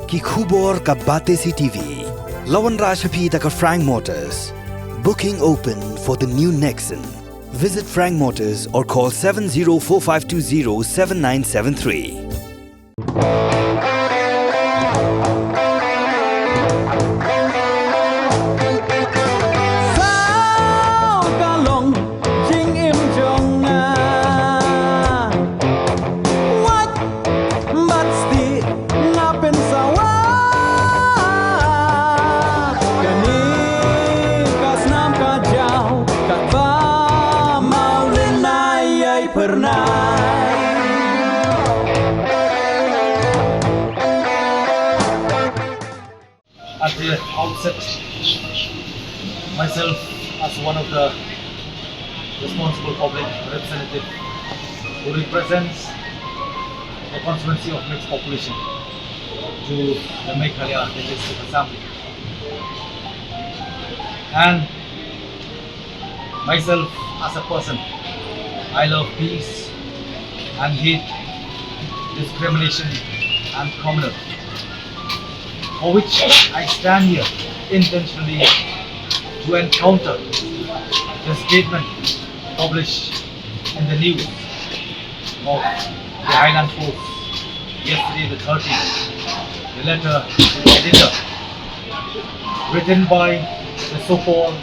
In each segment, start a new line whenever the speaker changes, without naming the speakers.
कि khubor ka bate si TV. Lawan Rashaphi taka Frank Motors. Booking open for the new Nexon. Visit Frank Motors or call 7045207973.
At the outset, myself as one of the responsible public representative who represents the constituency of mixed population to the Meghalaya Legislative Assembly, and myself as a person, I love peace and hate discrimination and communal, for which I stand here intentionally to encounter the statement published in the news of the Highland Force yesterday the 13th, the letter to the editor written by the so-called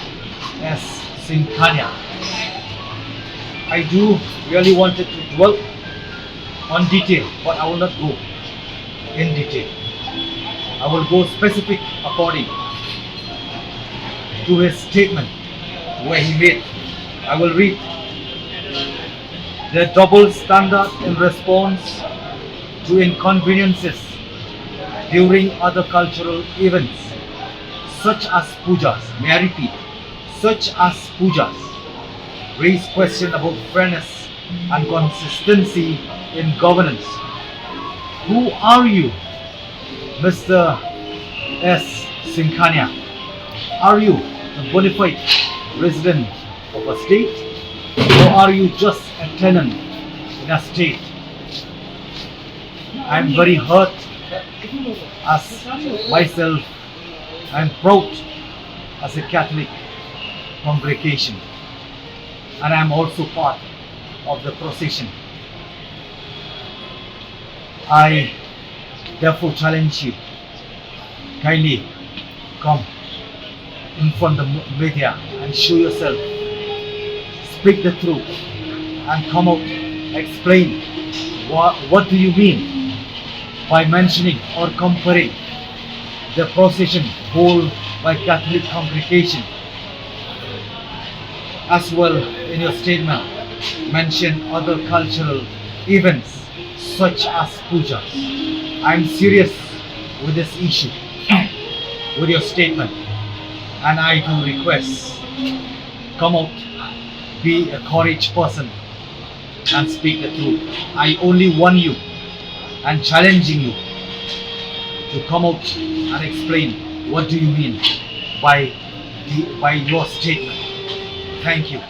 Singhania. I do really wanted to dwell on detail, but I will not go in detail. I will go specific according to his statement where he made. I will read: the double standard in response to inconveniences during other cultural events such as pujas, may I repeat, such as pujas, raise question about fairness and consistency in governance. Who are you, Mr. Singhania? Are you a bona fide resident of a state, or are you just a tenant in a state? I am very hurt as myself. I am proud as a Catholic congregation, and I am also part of the procession. I therefore challenge you, kindly come in front of the media and show yourself, speak the truth, and come out, explain what do you mean by mentioning or comparing the procession held by Catholic congregation. As well, in your statement, mention other cultural events such as pujas. I am serious with this issue, with your statement, and I do request, come out, be a courageous person and speak the truth. I only warn you and challenging you to come out and explain what do you mean by your statement. Thank you.